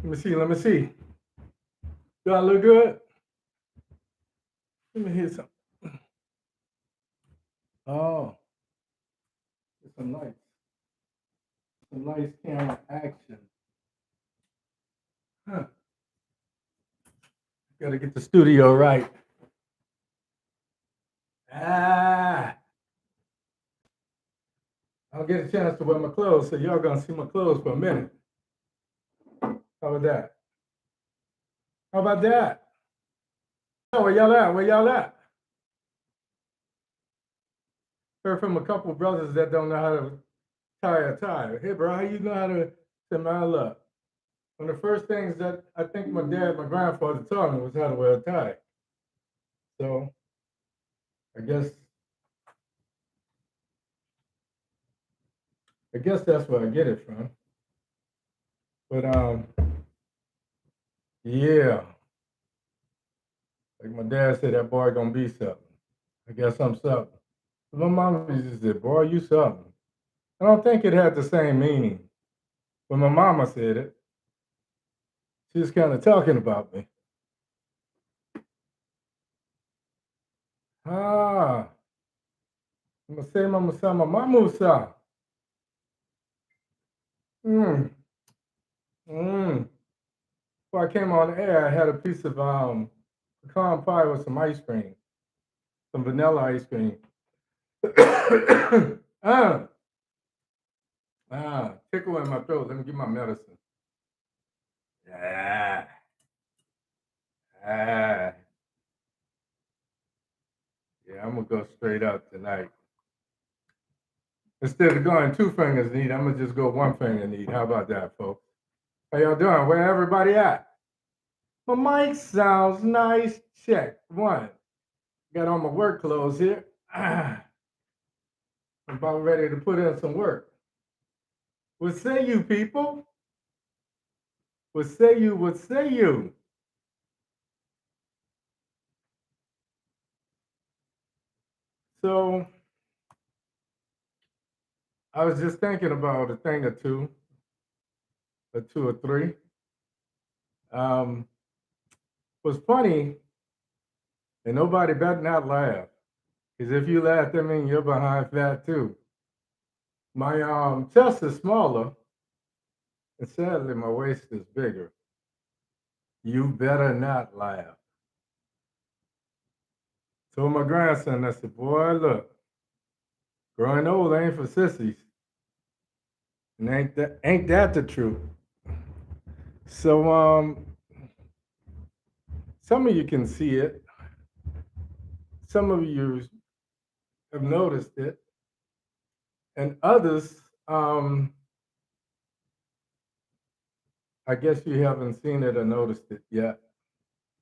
Let me see. Do I look good? Let me hear something. Oh, it's some nice camera action. Huh. Gotta get the studio right. Ah, I'll get a chance to wear my clothes, so y'all gonna see my clothes for a minute. How about that? How about that? Oh, where y'all at? Where y'all at? Heard from a couple of brothers that don't know how to tie a tie. Hey, bro, how you know how to smile up? One of the first things that I think my grandfather taught me was how to wear a tie. So I guess that's where I get it from. But yeah, like my dad said, that boy gonna be something. I guess I'm something. My mom used to say, "Boy, you something." I don't think it had the same meaning, but my mama said it. She was kind of talking about me. Ah, I'm gonna say mama sa mama sa. Mm. Before I came on the air, I had a piece of pecan pie with some ice cream, some vanilla ice cream. ah, tickle in my throat. Let me get my medicine. Ah, ah. Yeah, I'm gonna go straight up tonight. Instead of going two fingers neat, I'm gonna just go one finger neat. How about that, folks? How y'all doing? Where everybody at? My mic sounds nice. Check one. Got on my work clothes here. I'm about ready to put in some work. What say you, people? What say you? What say you? So I was just thinking about a thing or two or three. Was funny, and nobody better not laugh. Because if you laugh, that means you're behind fat too. My chest is smaller, and sadly, my waist is bigger. You better not laugh. Told my grandson, I said, boy, look, growing old ain't for sissies. And ain't that the truth? So some of you can see it. Some of you have noticed it. And others, I guess you haven't seen it or noticed it yet.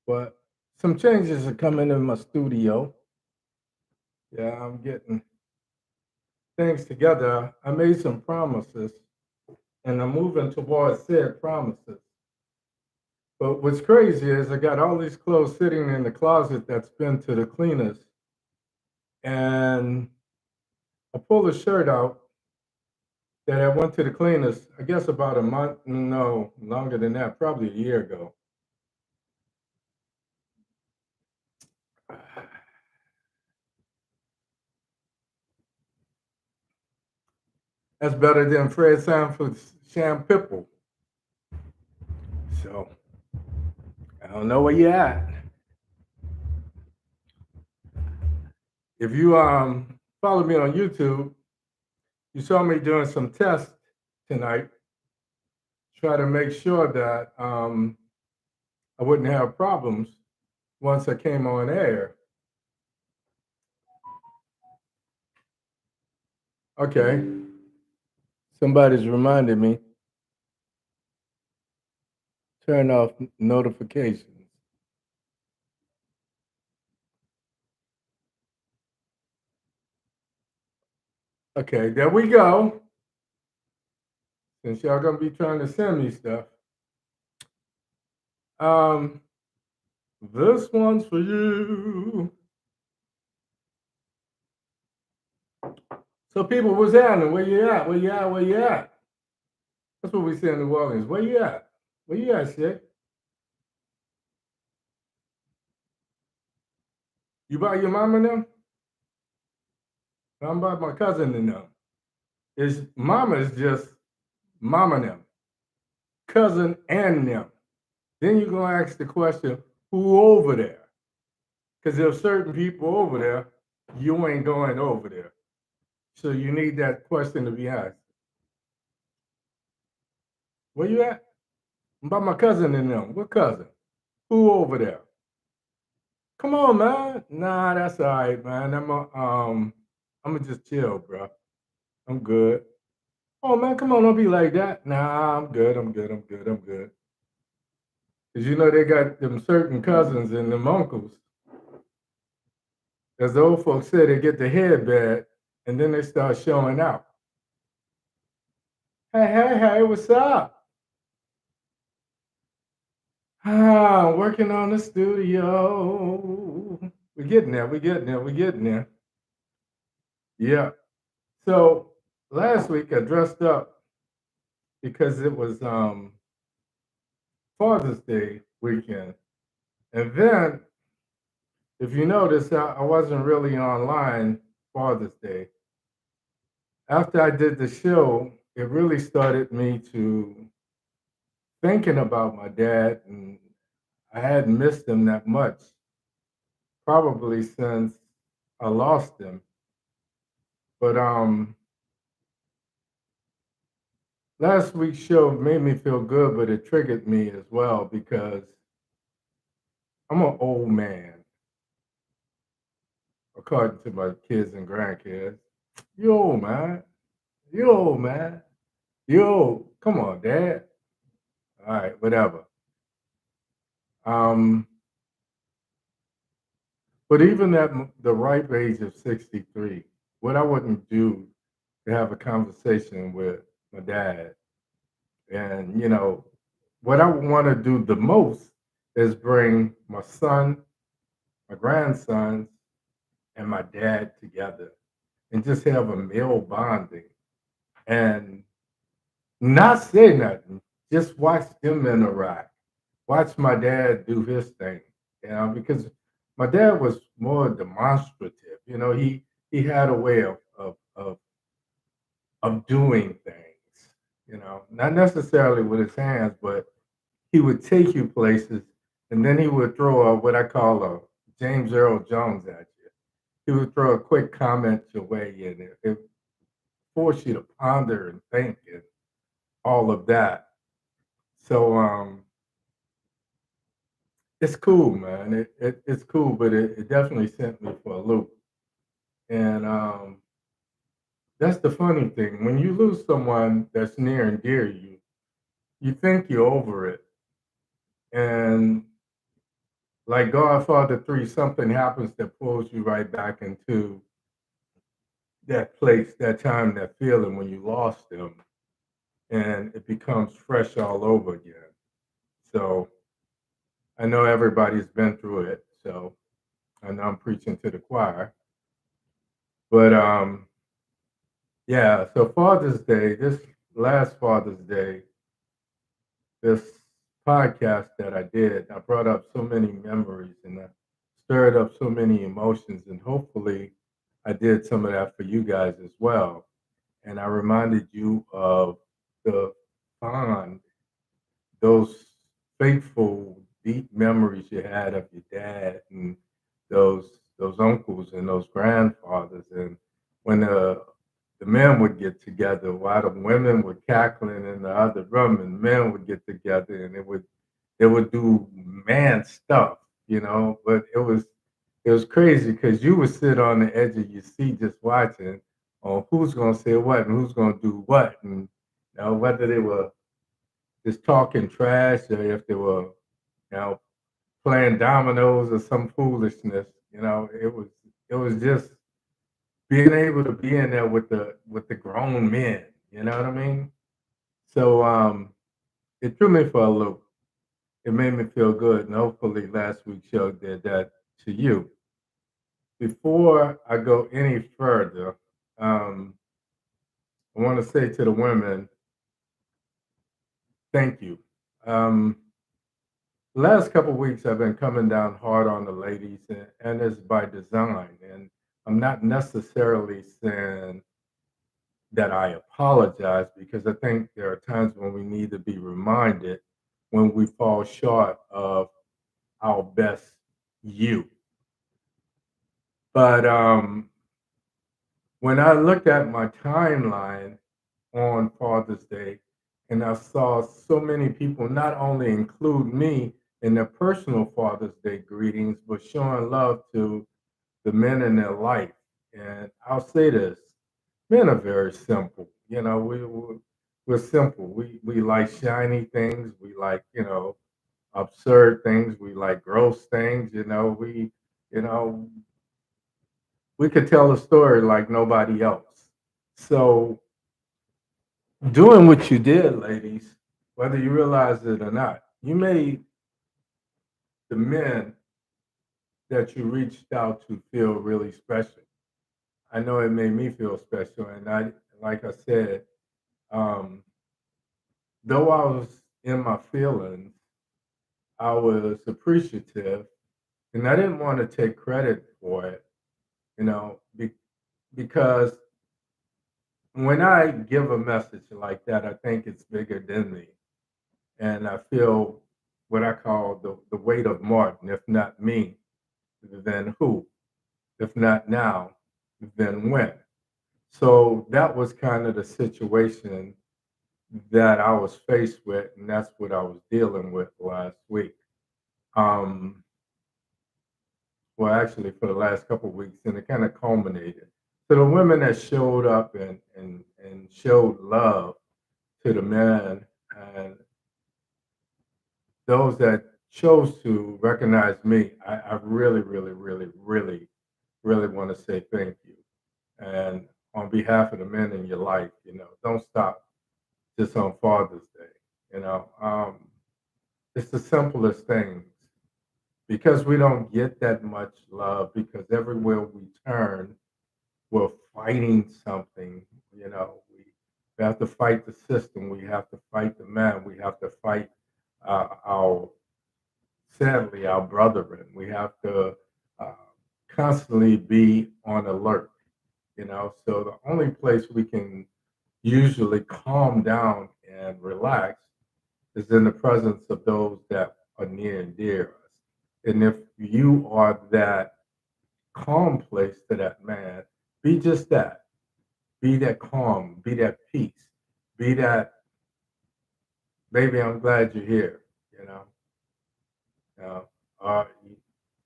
But some changes are coming in my studio. Yeah, I'm getting things together. I made some promises, and I'm moving towards said promises. But what's crazy is I got all these clothes sitting in the closet that's been to the cleaners, and I pulled a shirt out that I went to the cleaners, I guess about a month, no, longer than that, probably a year ago. That's better than Fred Sanford's Sham Pipple. So I don't know where you're at. If you follow me on YouTube, you saw me doing some tests tonight. Try to make sure that I wouldn't have problems once I came on air. Okay. Somebody's reminded me. Turn off notifications. Okay, there we go. Since y'all gonna be trying to send me stuff. This one's for you. So people, what's happening? Where you at? Where you at? Where you at? That's what we say in New Orleans. Where you at? Where you at, shit? You by your mama now? I'm by my cousin and them. His mama is just mama and them, cousin and them. Then you're gonna ask the question, who over there? Because there's certain people over there, you ain't going over there. So you need that question to be asked. Where you at? I'm by my cousin and them. What cousin? Who over there? Come on, man. Nah, that's all right, man. I'm gonna just chill, bro. I'm good. Oh man, come on, don't be like that. Nah, I'm good. I'm good. I'm good. I'm good. Cause you know they got them certain cousins and them uncles. As the old folks say, they get the head bad, and then they start showing out. Hey, hey, hey, what's up? Ah, I'm working on the studio. We're getting there. We're getting there. We're getting there. Yeah. So last week I dressed up because it was Father's Day weekend. And then, if you notice, I wasn't really online Father's Day. After I did the show, it really started me to thinking about my dad, and I hadn't missed him that much, probably since I lost him. But last week's show made me feel good, but it triggered me as well because I'm an old man, according to my kids and grandkids. You old man. You old man. You old. Come on, Dad. All right, whatever. Um, but even at the ripe age of 63, what I wouldn't do to have a conversation with my dad, and what I want to do the most is bring my son, my grandsons, and my dad together, and just have a meal bonding, and not say nothing, just watch them interact. Watch my dad do his thing, because my dad was more demonstrative. He had a way of doing things. Not necessarily with his hands, but he would take you places, and then he would throw what I call a James Earl Jones at you. He would throw a quick comment your way, and it forced you to ponder and think and all of that. So it's cool, man. It's cool, but it definitely sent me for a loop. And that's the funny thing. When you lose someone that's near and dear to you, you think you're over it. And like Godfather 3, something happens that pulls you right back into that place, that time, that feeling when you lost them. And it becomes fresh all over again. So I know everybody's been through it. So I know I'm preaching to the choir. But yeah, so Father's Day, this last Father's Day, this podcast that I did, I brought up so many memories and I stirred up so many emotions, and hopefully I did some of that for you guys as well. And I reminded you of the fond, those faithful, deep memories you had of your dad and those uncles and those grandfathers, and when the men would get together while the women were cackling in the other room, and men would get together and they would do man stuff, but it was crazy because you would sit on the edge of your seat just watching on who's gonna say what and who's gonna do what, and whether they were just talking trash or if they were, you know, playing dominoes or some foolishness. It was just being able to be in there with the grown men. You know what I mean? So it threw me for a loop. It made me feel good, and hopefully last week's show did that to you. Before I go any further, I want to say to the women, thank you. Last couple of weeks, I've been coming down hard on the ladies, and it's by design. And I'm not necessarily saying that I apologize because I think there are times when we need to be reminded when we fall short of our best you. But when I looked at my timeline on Father's Day, and I saw so many people not only include me in their personal Father's Day greetings, but showing love to the men in their life. And I'll say this: men are very simple. We're simple. We like shiny things. We like absurd things. We like gross things. You know we could tell a story like nobody else. So doing what you did, ladies, whether you realize it or not, you made the men that you reached out to feel really special. I know it made me feel special, and like I said, um, though I was in my feelings, I was appreciative, and I didn't want to take credit for it, because when I give a message like that, I think it's bigger than me. And I feel what I call the weight of Martin. If not me, then who? If not now, then when? So that was kind of the situation that I was faced with, and that's what I was dealing with last week. Um, well, actually, for the last couple of weeks, and it kind of culminated. So the women that showed up and showed love to the men, and those that chose to recognize me, I really, really, really, really, really want to say thank you. And on behalf of the men in your life, don't stop just on Father's Day. It's the simplest things because we don't get that much love because everywhere we turn, we're fighting something. We have to fight the system. We have to fight the man. We have to fight our sadly, our brethren. We have to uh, constantly be on alert. So the only place we can usually calm down and relax is in the presence of those that are near and dear us. And if you are that calm place to that man, be just that. Be that calm, be that peace, be that, baby, I'm glad you're here, you know. Or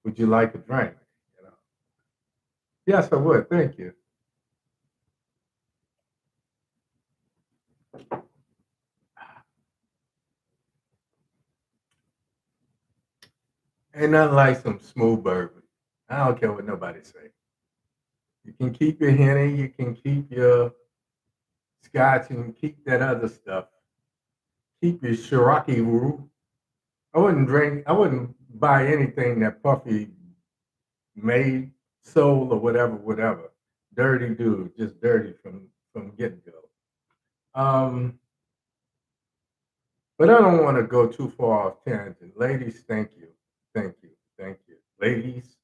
would you like a drink? You know. Yes, I would. Thank you. Ain't nothing like some smooth bourbon. I don't care what nobody say. You can keep your Henny, you can keep your Scotch, and keep that other stuff. Keep your Cherokee Roo. I wouldn't buy anything that Puffy made, sold, or whatever. Dirty dude, just dirty from get go. Um, but I don't want to go too far off tangent. Ladies, thank you, thank you, thank you. Ladies,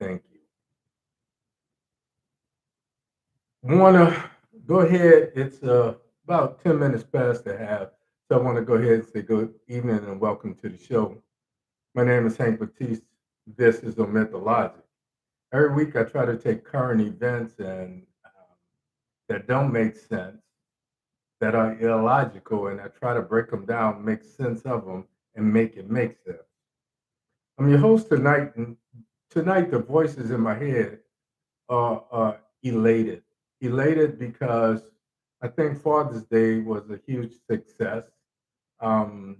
thank you. Want to go ahead? It's about 10 minutes past the half, so I want to go ahead and say good evening and welcome to the show. My name is Hank Batiste. This is Omit da Logic. Every week, I try to take current events and that don't make sense, that are illogical, and I try to break them down, make sense of them, and make it make sense. I'm your host tonight, and tonight the voices in my head are elated. Elated because I think Father's Day was a huge success. Um,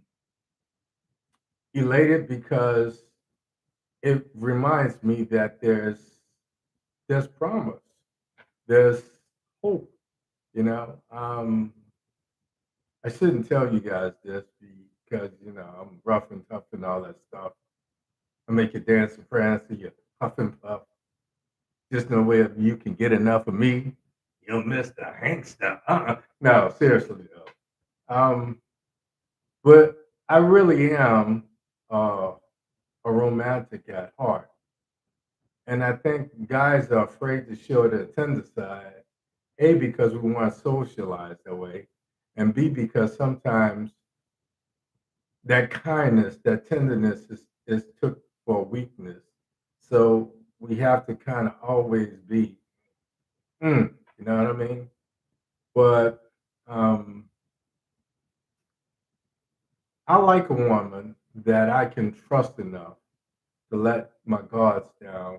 Elated because it reminds me that there's promise, there's hope. You know, I shouldn't tell you guys this because I'm rough and tough and all that stuff. I make you dance and prance and you huff and puff. Just no way if you can get enough of me, you'll miss the Hank stuff. No, seriously though. But I really am uh, a romantic at heart. And I think guys are afraid to show their tender side, A, because we want to socialize that way, and B, because sometimes that kindness, that tenderness is took for weakness. So we have to kind of always be, you know what I mean? But um, I like a woman that I can trust enough to let my guards down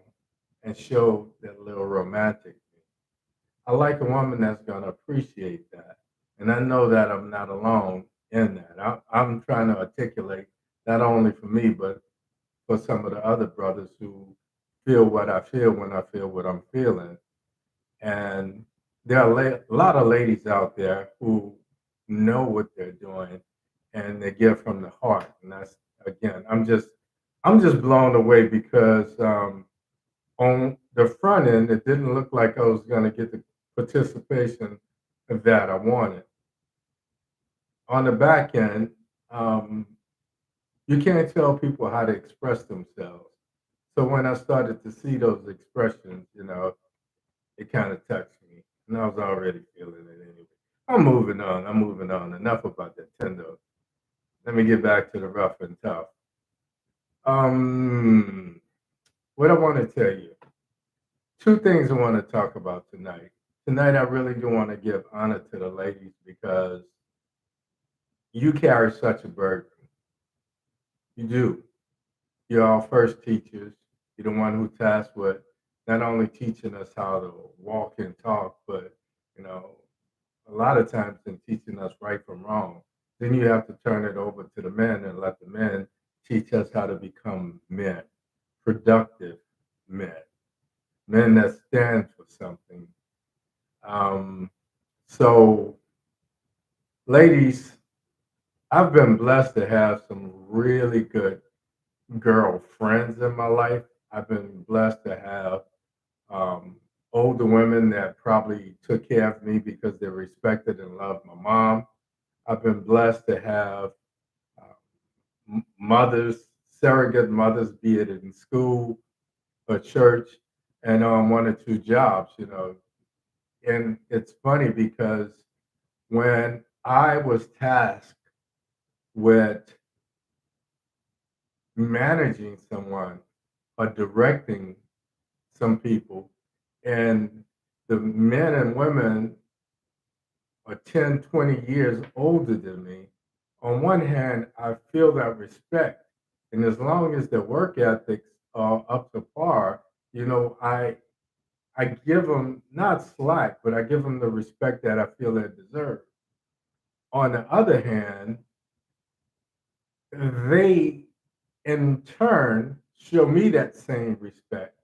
and show that little romantic. I like a woman that's going to appreciate that. And I know that I'm not alone in that. I'm trying to articulate not only for me, but for some of the other brothers who feel what I feel when I feel what I'm feeling. And there are a lot of ladies out there who know what they're doing and they give from the heart. And that's, again, I'm just blown away because on the front end, it didn't look like I was going to get the participation that I wanted. On the back end, um, you can't tell people how to express themselves. So when I started to see those expressions, it kind of touched me, and I was already feeling it anyway. I'm moving on. I'm moving on. Enough about that tender. Let me get back to the rough and tough. Um, what I want to tell you. Two things I want to talk about tonight. Tonight, I really do want to give honor to the ladies because you carry such a burden. You do. You're our first teachers. You're the one who tasked with not only teaching us how to walk and talk, but you know, a lot of times in teaching us right from wrong. Then you have to turn it over to the men and let the men teach us how to become men, productive men, men that stand for something. Um, so, ladies, I've been blessed to have some really good girlfriends in my life. I've been blessed to have um, older women that probably took care of me because they respected and loved my mom. I've been blessed to have mothers, surrogate mothers, be it in school or church, and on one or two jobs. And it's funny because when I was tasked with managing someone or directing some people, and the men and women are 10, 20 years older than me, on one hand, I feel that respect. And as long as their work ethics are up to par, I give them not slack, but I give them the respect that I feel they deserve. On the other hand, they in turn show me that same respect.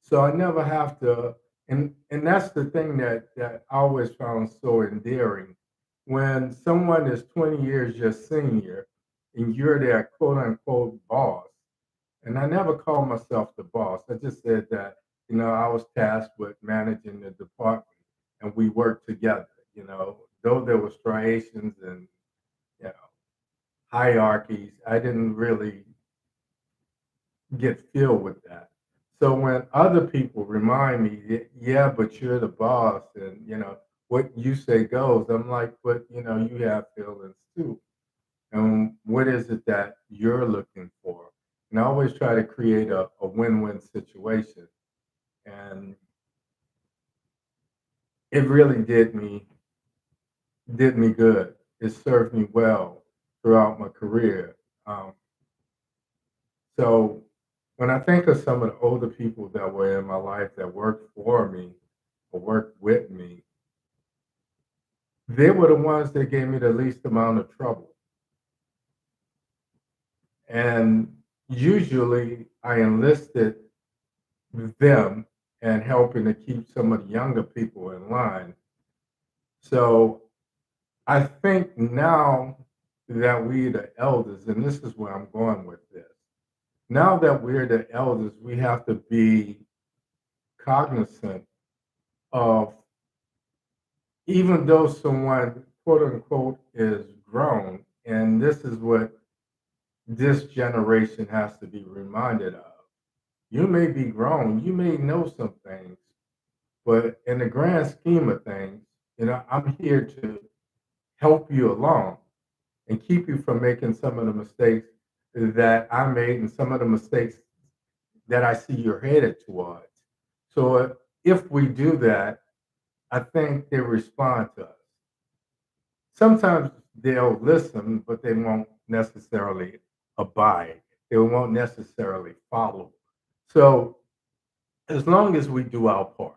So I never have to, and that's the thing that I always found so endearing. When someone is 20 years your senior and you're their quote unquote boss, and I never called myself the boss. I just said that, I was tasked with managing the department and we worked together, though there were striations and, you know, hierarchies, I didn't really get filled with that. So when other people remind me, yeah, but you're the boss and, what you say goes, I'm like, but, you have feelings too. And what is it that you're looking for? And I always try to create a win-win situation. And it really did me good. It served me well throughout my career. Um, so when I think of some of the older people that were in my life that worked for me or worked with me, they were the ones that gave me the least amount of trouble. And usually I enlisted them and helping to keep some of the younger people in line. So I think now that we the elders, and this is where I'm going with this. Now that we're the elders, we have to be cognizant of, even though someone quote unquote is grown and And this is what this generation has to be reminded of. You may be grown, you may know some things, but in the grand scheme of things, I'm here to help you along and keep you from making some of the mistakes that I made and some of the mistakes that I see you're headed towards. So if we do that, I think they respond to us. Sometimes they'll listen, but they won't necessarily abide. They won't necessarily follow. So as long as we do our part,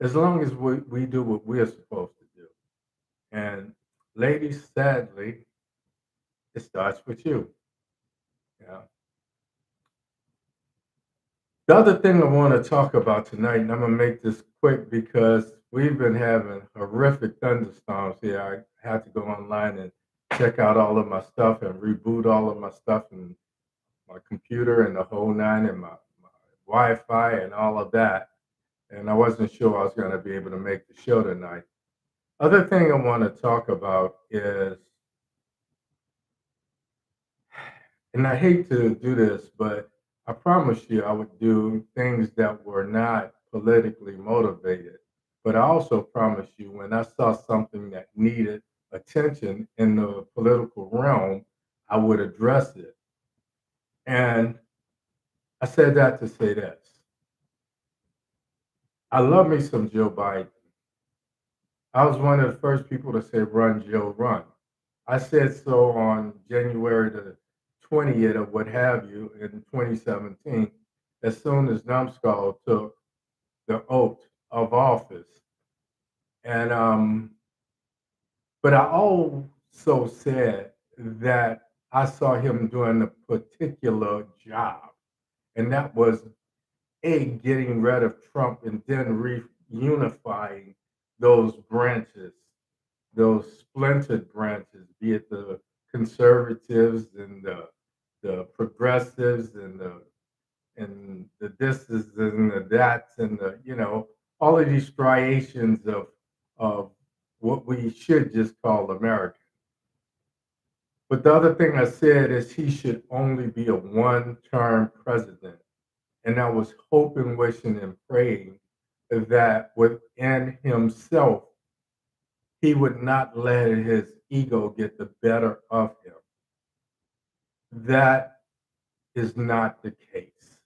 as long as we do what we're supposed to do. And ladies, sadly, it starts with you. Yeah. The other thing I want to talk about tonight, and I'm gonna make this quick because we've been having horrific thunderstorms here. I had to go online and check out all of my stuff and reboot all of my stuff and my computer and the whole nine and my Wi-Fi and all of that. And I wasn't sure I was going to be able to make the show tonight. Other thing I want to talk about is, and I hate to do this, but I promised you I would do things that were not politically motivated. But I also promised you when I saw something that needed attention in the political realm, I would address it. And I said that to say this. I love me some Joe Biden. I was one of the first people to say, run, Joe, run. I said so on January the 20th or what have you in 2017, as soon as Numskull took the oath of office. And, but I also said that I saw him doing a particular job, and that was getting rid of Trump and then reunifying those branches, those splintered branches, be it the conservatives and the progressives and the thises and the that's and the all of these striations of what we should just call America. But the other thing I said is he should only be a one-term president. And I was hoping, wishing, and praying that within himself, he would not let his ego get the better of him. That is not the case.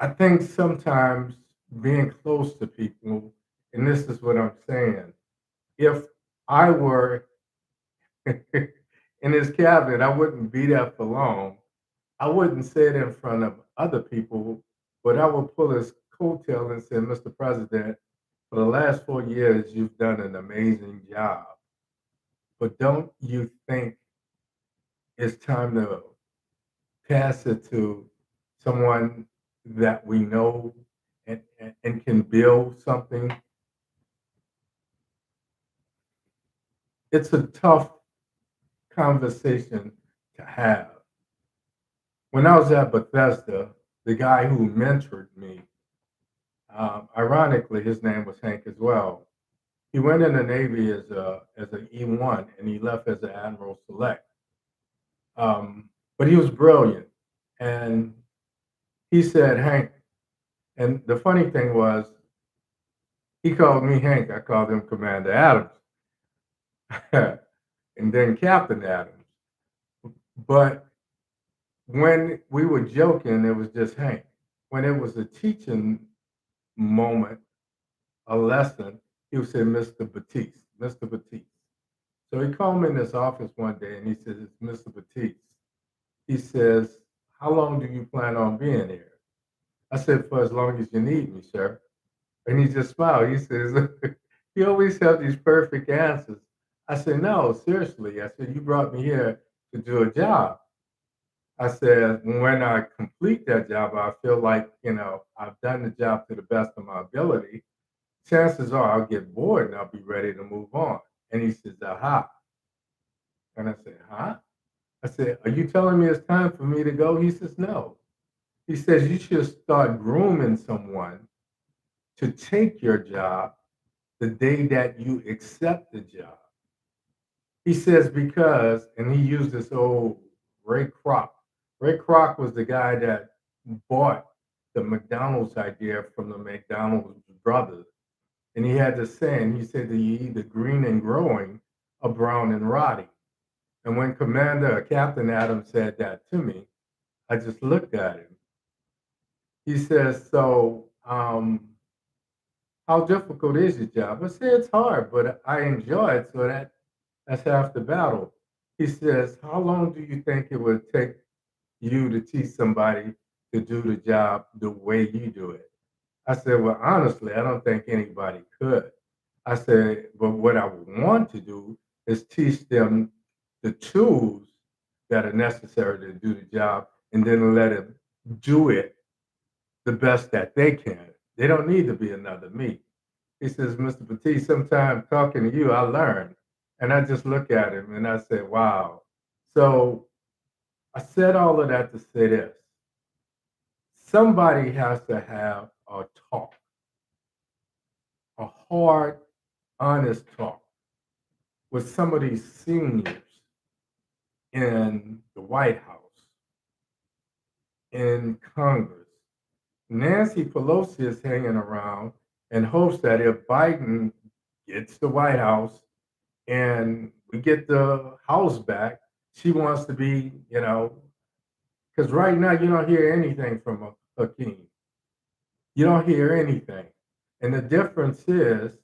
I think sometimes being close to people, and this is what I'm saying, if I were in his cabinet, I wouldn't be there for long. I wouldn't say it in front of other people, but I would pull his coattail and say, Mr. President, for the last 4 years, you've done an amazing job. But don't you think it's time to pass it to someone that we know and can build something? It's a tough conversation to have. When I was at Bethesda, the guy who mentored me, ironically, his name was Hank as well. He went in the Navy as an E1 and he left as an Admiral Select. But he was brilliant. And he said, Hank, and the funny thing was, he called me Hank. I called him Commander Adams and then Captain Adams. But when we were joking, it was just Hank. When it was a teaching moment, a lesson, he would say, Mr. Batiste, Mr. Batiste. So he called me in his office one day and he says, it's Mr. Batiste. He says, how long do you plan on being here? I said, for as long as you need me, sir. And he just smiled. He says, you always have these perfect answers. I said, no, seriously. I said, you brought me here to do a job. I said, when I complete that job, I feel like, I've done the job to the best of my ability. Chances are I'll get bored and I'll be ready to move on. And he says, aha. And I said, huh? I said, are you telling me it's time for me to go? He says, no. He says, you should start grooming someone to take your job the day that you accept the job. He says because, and he used this old Ray Kroc. Ray Kroc was the guy that bought the McDonald's idea from the McDonald's brothers. And he had this saying, he said that you either green and growing or brown and rotting. And when Captain Adams said that to me, I just looked at him. He says, so how difficult is your job? I said, it's hard, but I enjoy it. So that's half the battle. He says, how long do you think it would take you to teach somebody to do the job the way you do it? I said, well, honestly, I don't think anybody could. I said, but what I want to do is teach them the tools that are necessary to do the job and then let them do it the best that they can. They don't need to be another me. He says, Mr. Petit, sometimes talking to you, I learn. And I just look at him and I say, wow. So I said all of that to say this. Somebody has to have a talk, a hard, honest talk with some of these seniors in the White House, in Congress. Nancy Pelosi is hanging around in hopes that if Biden gets the White House and we get the House back, she wants to be, because right now you don't hear anything from Hakeem. You don't hear anything. And the difference is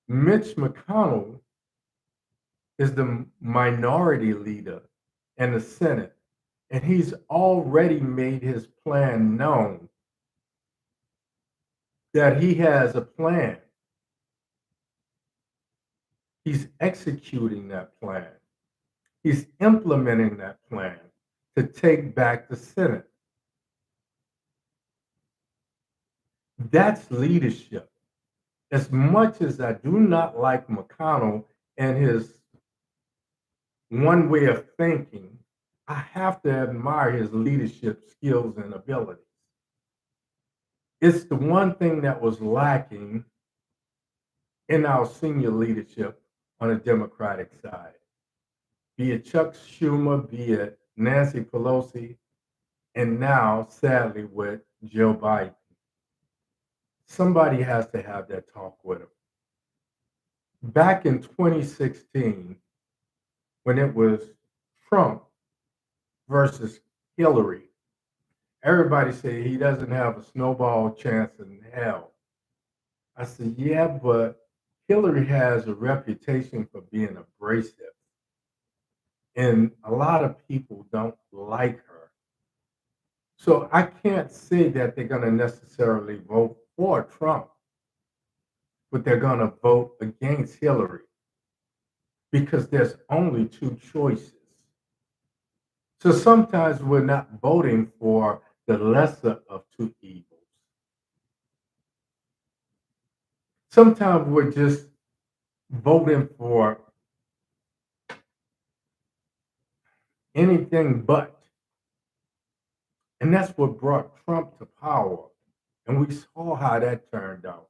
Mitch McConnell is the minority leader in the Senate, and he's already made his plan known that he has a plan. He's executing that plan. He's implementing that plan to take back the Senate. That's leadership. As much as I do not like McConnell and his one way of thinking, I have to admire his leadership skills and abilities. It's the one thing that was lacking in our senior leadership on the Democratic side. Be it Chuck Schumer, be it Nancy Pelosi, and now, sadly, with Joe Biden. Somebody has to have that talk with him. Back in 2016, when it was Trump versus Hillary, everybody said he doesn't have a snowball chance in hell. I said, yeah, but Hillary has a reputation for being abrasive. And a lot of people don't like her. So I can't say that they're going to necessarily vote for Trump, but they're going to vote against Hillary because there's only two choices. So sometimes we're not voting for the lesser of two evils. Sometimes we're just voting for anything but. And that's what brought Trump to power. And we saw how that turned out.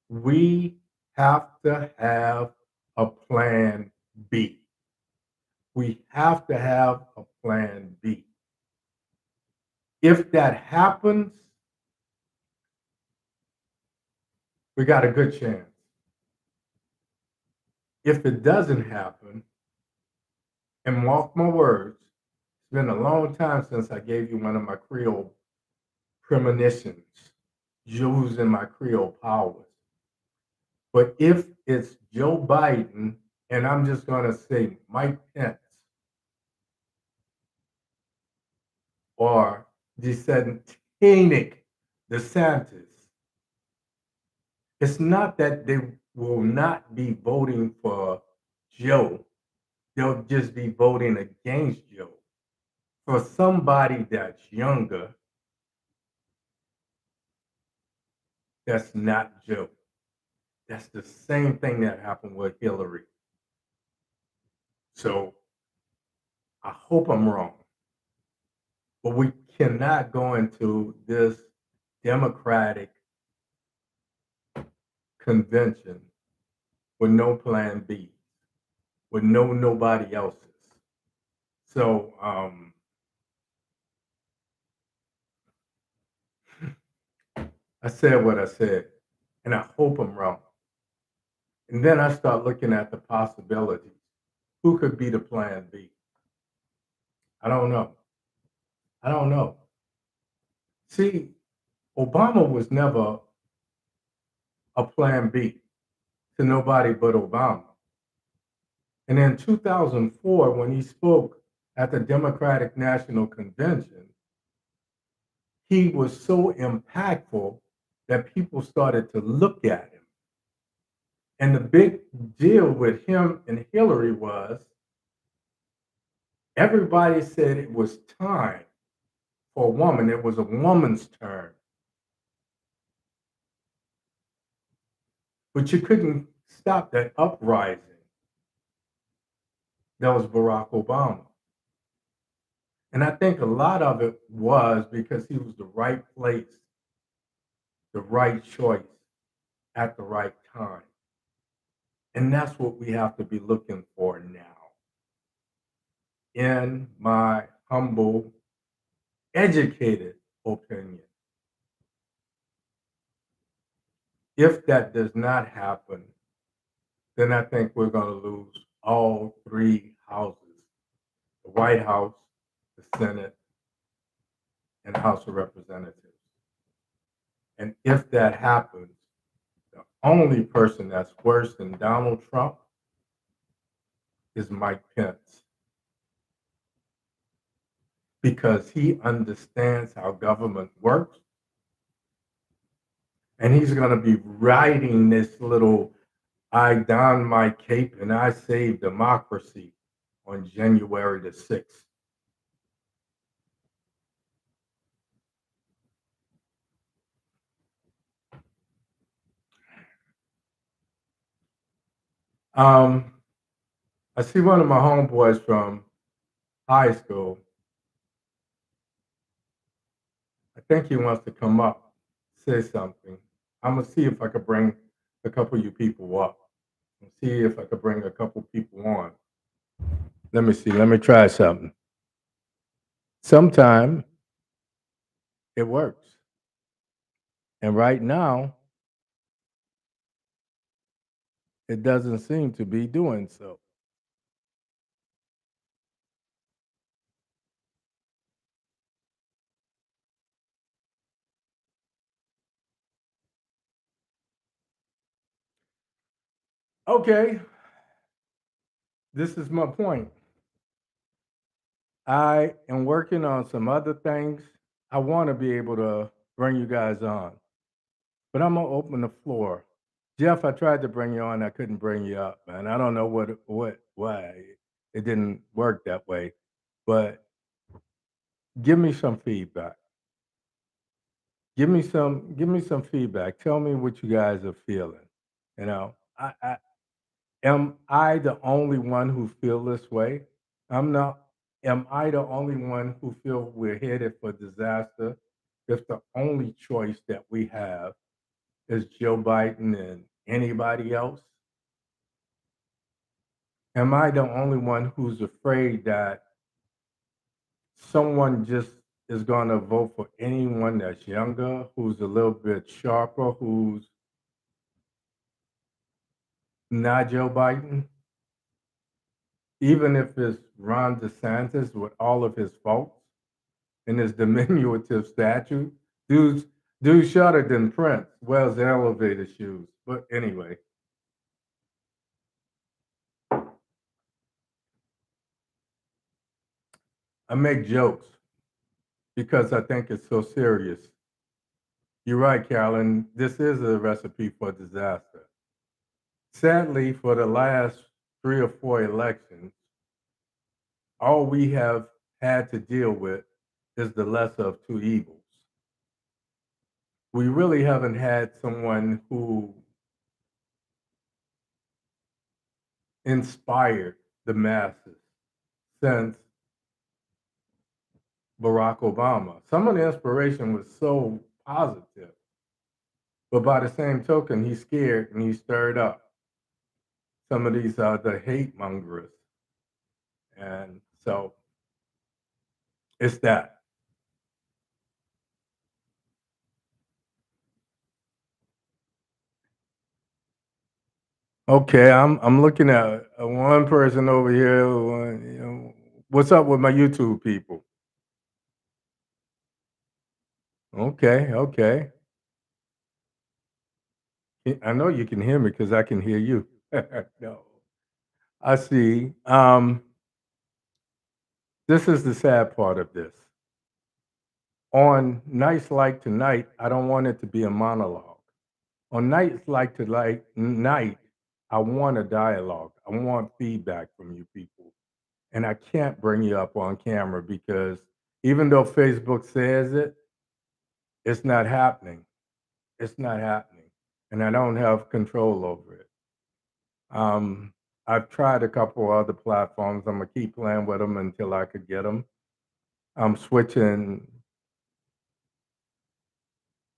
We have to have a plan B. We have to have a plan B. If that happens, we got a good chance. If it doesn't happen, and mark my words, it's been a long time since I gave you one of my Creole premonitions, using my Creole powers. But if it's Joe Biden, and I'm just going to say Mike Pence, or DeSantis, it's not that they will not be voting for Joe. They'll just be voting against Joe. For somebody that's younger, that's not Joe. That's the same thing that happened with Hillary. So I hope I'm wrong. But we cannot go into this Democratic convention with no plan B. but know nobody else's. So I said what I said, and I hope I'm wrong. And then I start looking at the possibilities. Who could be the plan B? I don't know. I don't know. See, Obama was never a plan B to nobody but Obama. And in 2004, when he spoke at the Democratic National Convention, he was so impactful that people started to look at him. And the big deal with him and Hillary was everybody said it was time for a woman. It was a woman's turn. But you couldn't stop that uprising. That was Barack Obama. And I think a lot of it was because he was the right place, the right choice at the right time. And that's what we have to be looking for now. In my humble, educated opinion, if that does not happen, then I think we're going to lose all three houses, the White House, the Senate, and the House of Representatives. And if that happens, the only person that's worse than Donald Trump is Mike Pence, because he understands how government works. And he's going to be riding this little I don my cape and I save democracy on January the 6th. I see one of my homeboys from high school. I think he wants to come up, say something. I'm going to see if I could bring a couple of you people up and see if I could bring a couple people on. Let me see. Let me try something. Sometime it works. And right now, it doesn't seem to be doing so. Okay, this is my point. I am working on some other things. I want to be able to bring you guys on, but I'm gonna open the floor. Jeff, I tried to bring you on. I couldn't bring you up, man. I don't know why it didn't work that way, but give me some feedback. Give me some feedback. Tell me what you guys are feeling. You know, am I the only one who feel this way? I'm not. Am I the only one who feel we're headed for disaster if the only choice that we have is Joe Biden and anybody else? Am I the only one who's afraid that someone just is going to vote for anyone that's younger, who's a little bit sharper, who's not Joe Biden? Even if it's Ron DeSantis with all of his faults and his diminutive statue, dude's shorter than Prince, wears elevator shoes. But anyway, I make jokes because I think it's so serious. You're right, Carolyn. This is a recipe for disaster. Sadly, for the last 3 or 4 elections, all we have had to deal with is the lesser of two evils. We really haven't had someone who inspired the masses since Barack Obama. Some of the inspiration was so positive, but by the same token, he's scared and he's stirred up. some of these are the hate mongers. And so it's that. Okay, I'm looking at one person over here. What's up with my YouTube people? Okay, okay. I know you can hear me because I can hear you. No, I see. This is the sad part of this. On nights like tonight, I don't want it to be a monologue. On nights like tonight, I want a dialogue. I want feedback from you people. And I can't bring you up on camera because even though Facebook says it, it's not happening. It's not happening. And I don't have control over it. Um, I've tried a couple other platforms. I'm gonna keep playing with them until I could get them. I'm switching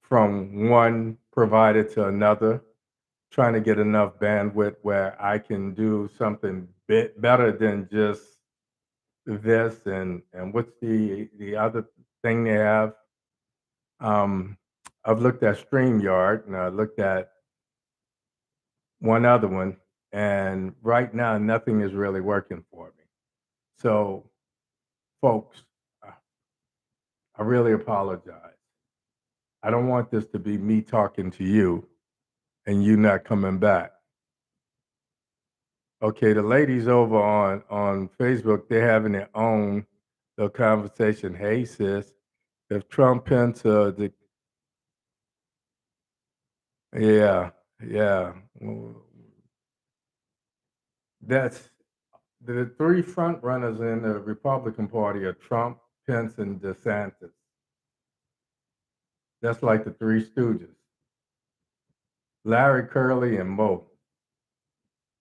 from one provider to another, trying to get enough bandwidth where I can do something bit better than just this. And what's the other thing they have? Um, I've looked at StreamYard and I looked at one other one, and right now nothing is really working for me. So, folks, uh, I really apologize. I don't want this to be me talking to you and you not coming back. Okay, the ladies over on Facebook, they're having their own little conversation. Hey, sis, if Trump Pence, yeah, yeah, that's the three front runners in the Republican Party are Trump, Pence, and DeSantis. That's like the Three Stooges. Larry, Curly, and Mo.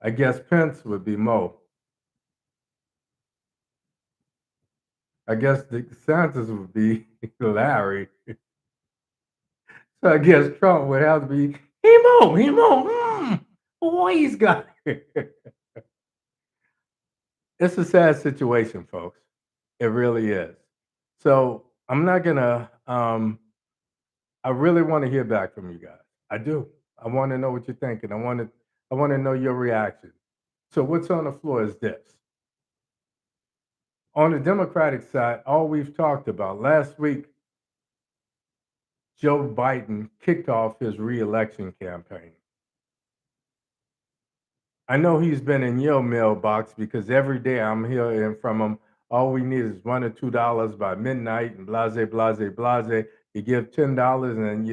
I guess Pence would be Mo. I guess DeSantis would be Larry. So I guess Trump would have to be he Mo. Boy, he's got. It's a sad situation, folks. It really is. So I'm not gonna. I really want to hear back from you guys. I do. I want to know what you're thinking. I want to. I want to know your reaction. So what's on the floor is this. On the Democratic side, all we've talked about last week, Joe Biden kicked off his reelection campaign. I know he's been in your mailbox because every day I'm hearing from him. All we need is $1 or $2 by midnight, and blase, blase, blase. You give $10, and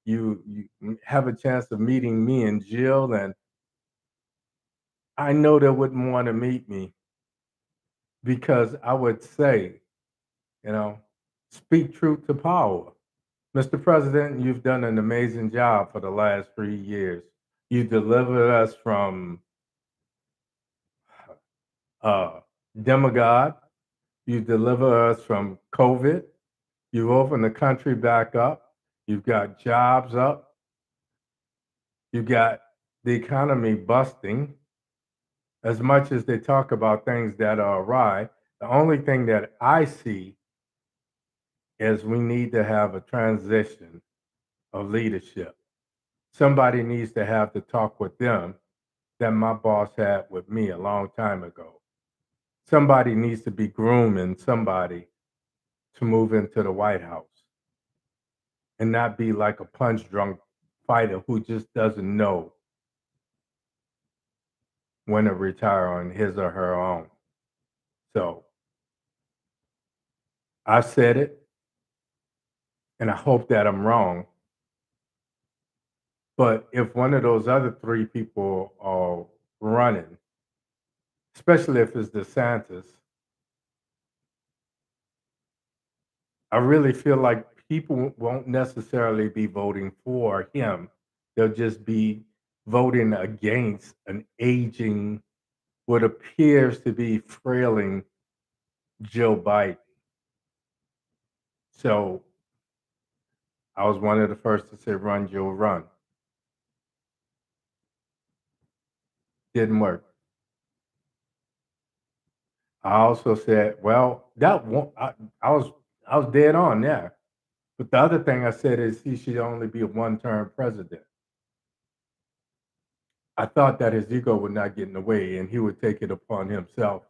you have a chance of meeting me and Jill. And I know they wouldn't want to meet me because I would say, you know, speak truth to power. Mr. President, you've done an amazing job for the last 3 years. You delivered us from uh, demigod. You deliver us from COVID. You open the country back up. You've got jobs up. You got the economy busting. As much as they talk about things that are awry, the only thing that I see is we need to have a transition of leadership. Somebody needs to have the talk with them that my boss had with me a long time ago. Somebody needs to be grooming somebody to move into the White House and not be like a punch drunk fighter who just doesn't know when to retire on his or her own. So I said it, and I hope that I'm wrong. But if one of those other three people are running, especially if it's DeSantis, I really feel like people won't necessarily be voting for him. They'll just be voting against an aging, what appears to be frailing Joe Biden. So I was one of the first to say, run, Joe, run. didn't work. I also said, well, that one, I was I was dead on there. But the other thing I said is he should only be a one-term president. I thought that his ego would not get in the way, and he would take it upon himself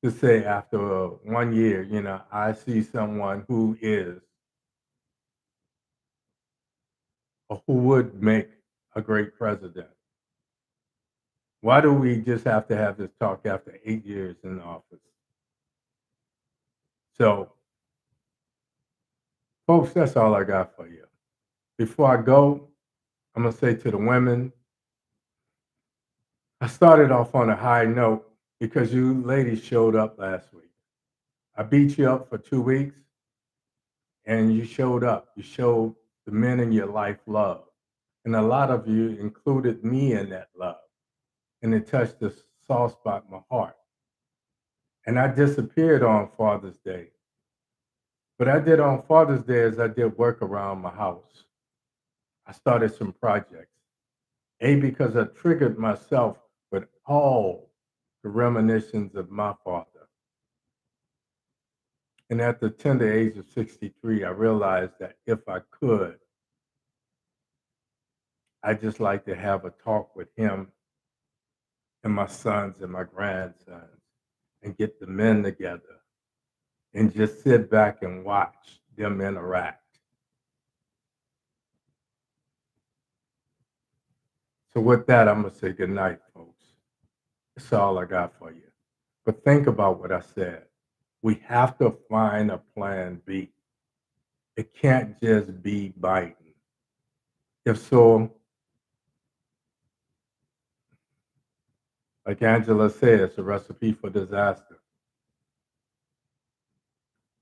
to say after 1 year, I see someone who is or who would make a great president. Why do we just have to have this talk after 8 years in office? So, folks, that's all I got for you. Before I go, I'm going to say to the women, I started off on a high note because you ladies showed up last week. I beat you up for 2 weeks and you showed up. You showed the men in your life love. And a lot of you included me in that love. And it touched the soft spot in my heart. And I disappeared on Father's Day. What I did on Father's Day is I did work around my house. I started some projects. Because I triggered myself with all the reminiscences of my father. And at the tender age of 63, I realized that if I could, I'd just like to have a talk with him and my sons and my grandsons and get the men together and just sit back and watch them interact. So with that, I'm going to say good night, folks. That's all I got for you. But think about what I said. We have to find a plan B. It can't just be Biden. If so, like Angela said, it's a recipe for disaster.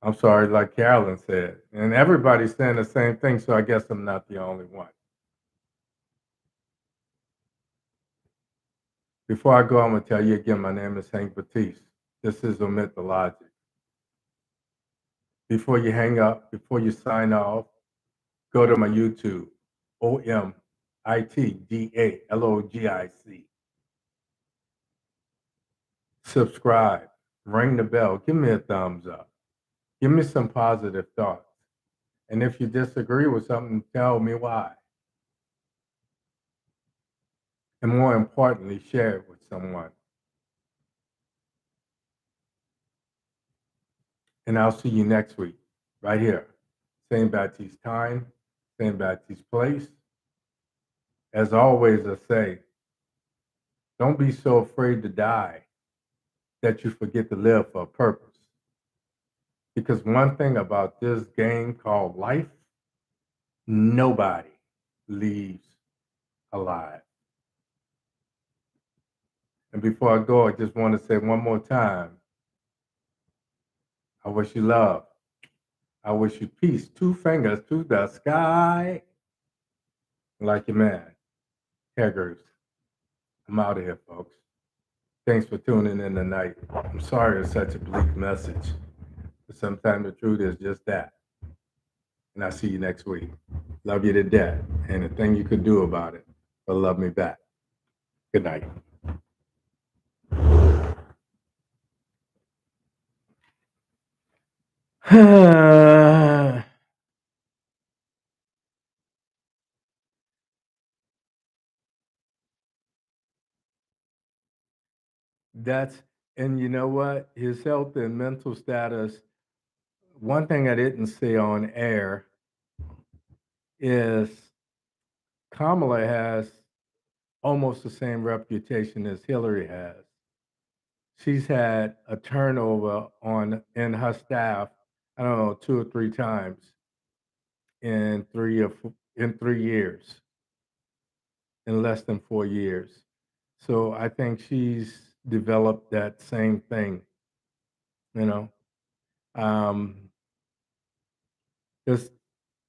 I'm sorry, like Carolyn said. And everybody's saying the same thing, so I guess I'm not the only one. Before I go, I'm going to tell you again, my name is Hank Batiste. This is Omit da Logic. Before you hang up, before you sign off, go to my YouTube, OMITdaLogic. Subscribe, ring the bell, give me a thumbs up, give me some positive thoughts. And if you disagree with something, tell me why. And more importantly, share it with someone. And I'll see you next week, right here. Same Baptiste time, same Baptiste place. As always, I say, don't be so afraid to die that you forget to live for a purpose. Because one thing about this game called life, nobody leaves alive. And before I go, I just want to say one more time, I wish you love. I wish you peace. 2 fingers to the sky. Like your man, Haggers. I'm out of here, folks. Thanks for tuning in tonight. I'm sorry it's such a bleak message, but sometimes the truth is just that. And I'll see you next week. Love you to death. And a thing you could do about it, but love me back. Good night. That's, and you know what? His health and mental status, one thing I didn't say on air is Kamala has almost the same reputation as Hillary has. She's had a turnover in her staff, I don't know, 2 or 3 times in 3 years, in less than 4 years. So I think she's developed that same thing, you know. Um, just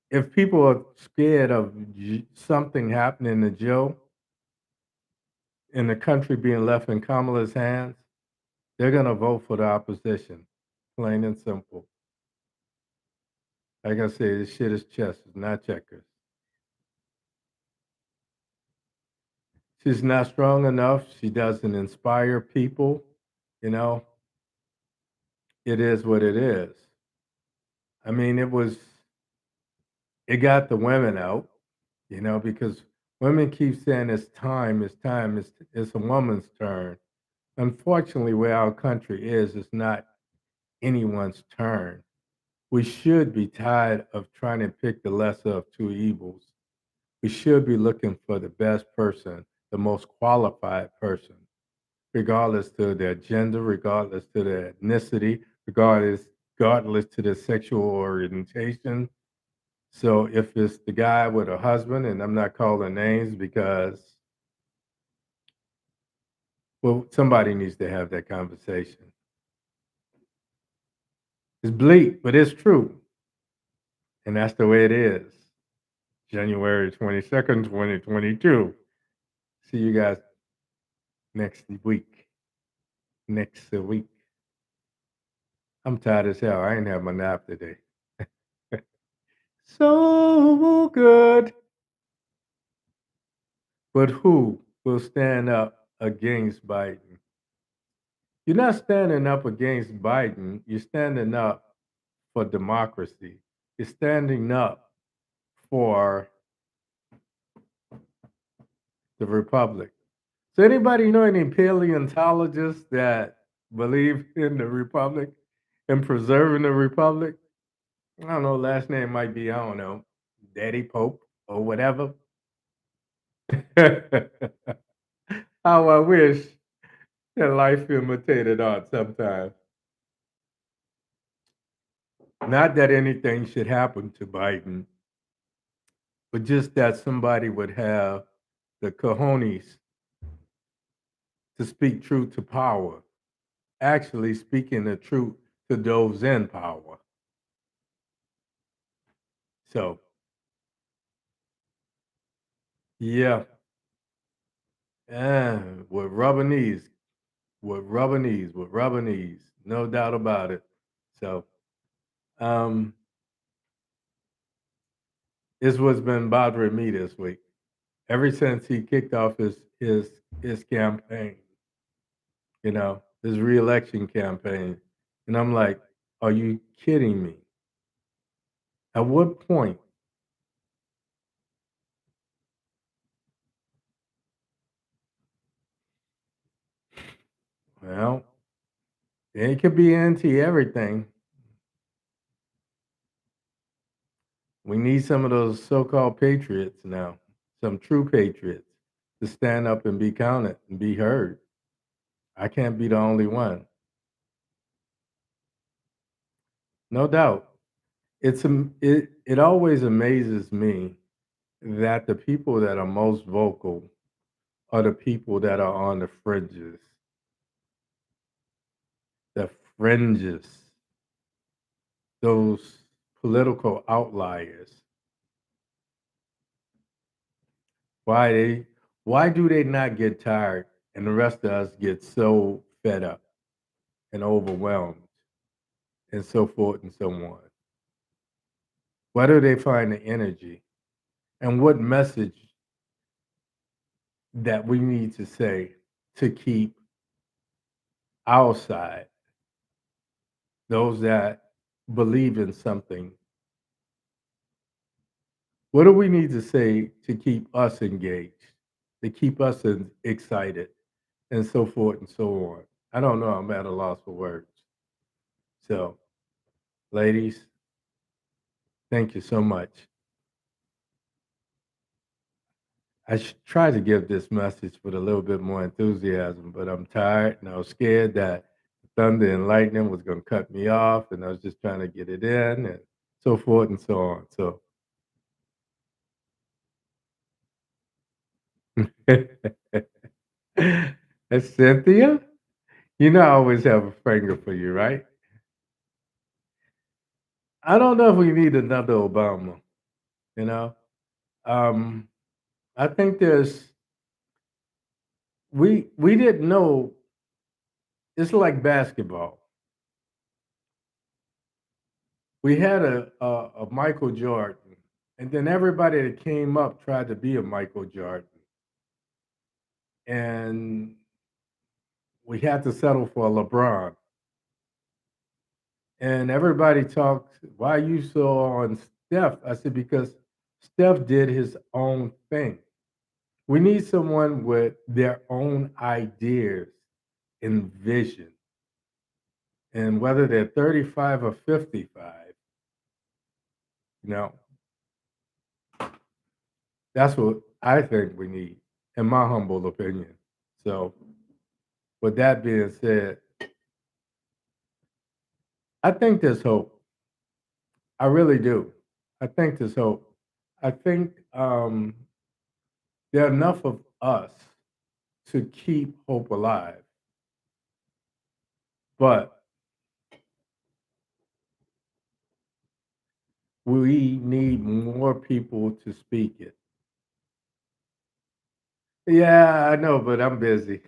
if people are scared of something happening to Joe and the country being left in Kamala's hands, they're gonna vote for the opposition, plain and simple. Like I say, this shit is chess, it's not checkers. She's not strong enough. She doesn't inspire people. You know, it is what it is. I mean, it got the women out, because women keep saying it's time, it's a woman's turn. Unfortunately, where our country is, it's not anyone's turn. We should be tired of trying to pick the lesser of two evils. We should be looking for the best person, the most qualified person, regardless to their gender, regardless to their ethnicity, regardless to their sexual orientation. So if it's the guy with a husband, and I'm not calling names because, well, somebody needs to have that conversation. It's bleak, but it's true. And that's the way it is. January 22nd, 2022. See you guys next week. Next week. I'm tired as hell. I ain't had my nap today. So good. But who will stand up against Biden? You're not standing up against Biden. You're standing up for democracy. You're standing up for the republic. So anybody know any paleontologists that believe in the republic and preserving the republic? I don't know. Last name might be, I don't know, Daddy Pope or whatever. How I wish that life imitated art sometimes. Not that anything should happen to Biden, but just that somebody would have the cojones to speak truth to power, actually speaking the truth to those in power. So, yeah, and with rubber knees, with rubber knees, no doubt about it. So, um, it's what's been bothering me this week. Ever since he kicked off his campaign, his reelection campaign, and I'm like, are you kidding me? At what point? Well, it could be anti everything. We need some of those so-called patriots now, some true patriots, to stand up and be counted and be heard. I can't be the only one, no doubt. It always amazes me that the people that are most vocal are the people that are on the fringes, those political outliers. Why they why do they not get tired and the rest of us get so fed up and overwhelmed and so forth and so on? Why do they find the energy? And what message that we need to say to keep our side, those that believe in something, what do we need to say to keep us engaged, to keep us excited, and so forth and so on? I don't know. I'm at a loss for words. So, ladies, thank you so much. I should try to give this message with a little bit more enthusiasm, but I'm tired and I was scared that thunder and lightning was going to cut me off, and I was just trying to get it in and so forth and so on. So, that's Cynthia. You know, I always have a finger for you, right? I don't know if we need another Obama. You know, um, I think we didn't know. It's like basketball. We had a Michael Jordan, and then everybody that came up tried to be a Michael Jordan. and we had to settle for LeBron. And everybody talked, why you so on Steph? I said, because Steph did his own thing. We need someone with their own ideas and vision. And whether they're 35 or 55, you know, that's what I think we need, in my humble opinion. So, with that being said, I think there's hope. I really do. I think there's hope. I think there are enough of us to keep hope alive, but we need more people to speak it. Yeah, I know, but I'm busy.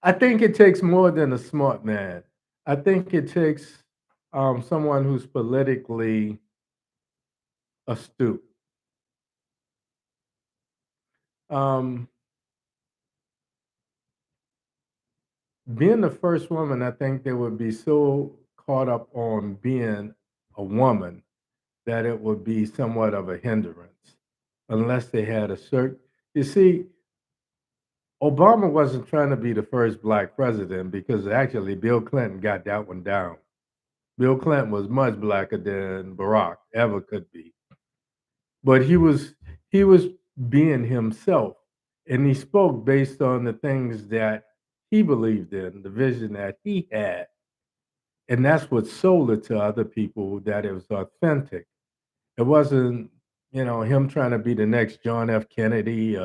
I think it takes more than a smart man. I think it takes someone who's politically astute. Um, Being the first woman, I think they would be so caught up on being a woman that it would be somewhat of a hindrance unless they had a certain. You see, Obama wasn't trying to be the first black president because actually Bill Clinton got that one down. Bill Clinton was much blacker than Barack ever could be, but he was being himself, and he spoke based on the things that he believed in, the vision that he had, and that's what sold it to other people that it was authentic. It wasn't, him trying to be the next John F. Kennedy,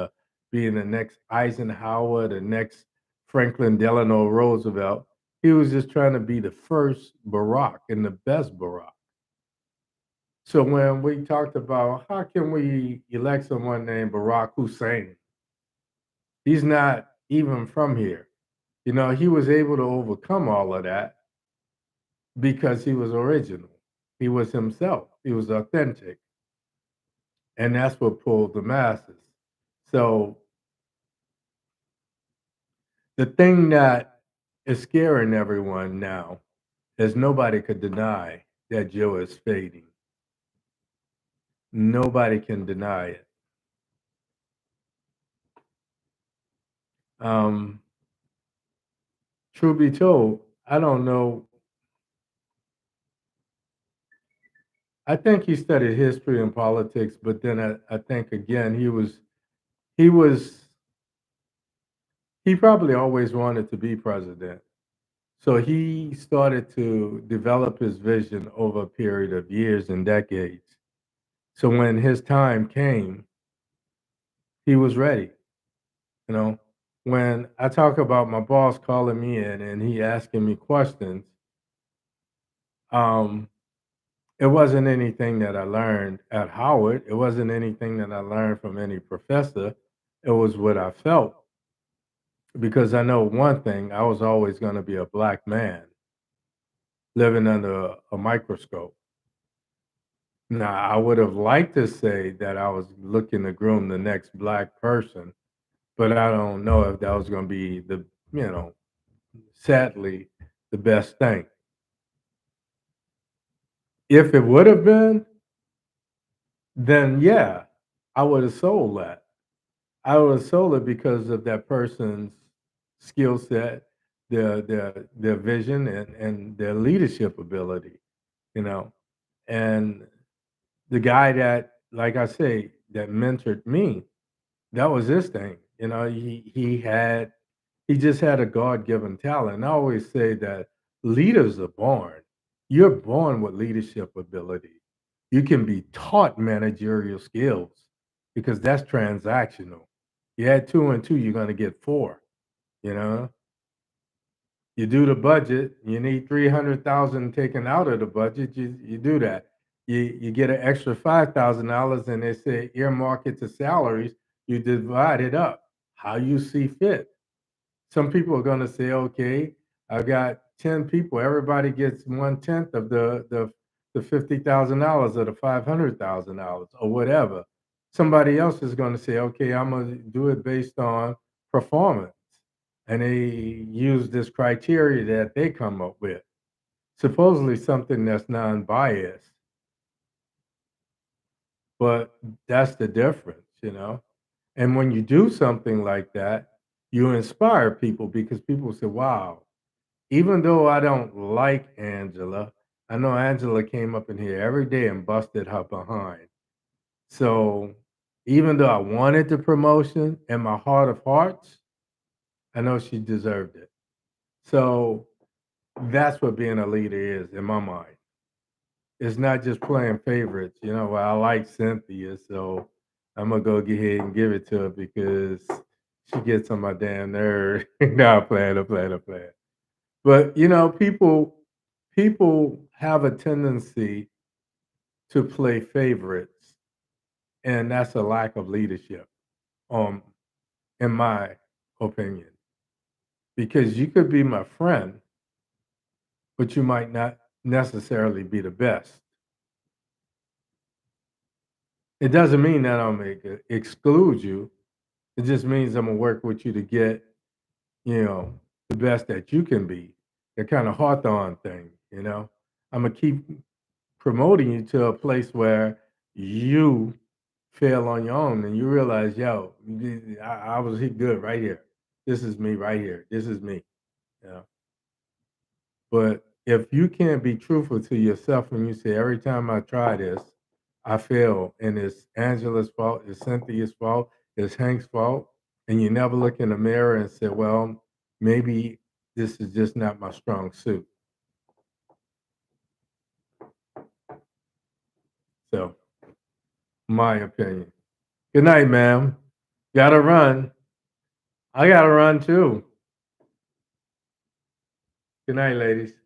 being the next Eisenhower, the next Franklin Delano Roosevelt. He was just trying to be the first Barack and the best Barack. So when we talked about how can we elect someone named Barack Hussein, he's not even from here. He was able to overcome all of that because he was original. He was himself. He was authentic. And that's what pulled the masses. So the thing that is scaring everyone now is nobody could deny that Joe is fading. Nobody can deny it. Um, Truth be told, I don't know. I think he studied history and politics, but then I think again he was he probably always wanted to be president. So he started to develop his vision over a period of years and decades. So when his time came, he was ready. You know, when I talk about my boss calling me in and he asking me questions, um, it wasn't anything that I learned at Howard. It wasn't anything that I learned from any professor. It was what I felt because I know one thing: I was always going to be a black man living under a microscope. Now, I would have liked to say that I was looking to groom the next black person, but I don't know if that was going to be you know, sadly, the best thing. If it would have been, then yeah, I would have sold that. I would have sold it because of that person's skill set, their vision, and their leadership ability. You know, and the guy that, like I say, that mentored me, that was his thing. He just had a God given talent. And I always say that leaders are born. You're born with leadership ability. You can be taught managerial skills because that's transactional. You add two and two, you're going to get four. You know, you do the budget, you need 300,000 taken out of the budget, you do that. You get an extra $5,000 and they say earmark it to salaries, you divide it up how you see fit. Some people are going to say, okay, I got 10 people, everybody gets 1/10 of the $50,000 or the $500,000 or whatever. somebody else is going to say, okay, I'm going to do it based on performance. And they use this criteria that they come up with, supposedly something that's non biased. But that's the difference, you know? And when you do something like that, you inspire people because people say, wow, even though I don't like Angela, I know Angela came up in here every day and busted her behind. So even though I wanted the promotion in my heart of hearts, I know she deserved it. So that's what being a leader is in my mind. It's not just playing favorites. You know, well, I like Cynthia, so I'm gonna go get ahead and give it to her because she gets on my damn nerve. No, I'm playing. But you know, people have a tendency to play favorites, and that's a lack of leadership, um, in my opinion. Because you could be my friend, but you might not necessarily be the best. It doesn't mean that I'm gonna exclude you. It just means I'm gonna work with you to get, you know, the best that you can be. The kind of Hawthorne thing, you know. I'm gonna keep promoting you to a place where you fail on your own and you realize, yo, I was good right here. This is me right here. This is me. You know. But if you can't be truthful to yourself when you say every time I try this, I fail, and it's Angela's fault, it's Cynthia's fault, it's Hank's fault, and you never look in the mirror and say, well, maybe this is just not my strong suit. So, my opinion. Good night, ma'am. Gotta run. I gotta run too. Good night, ladies.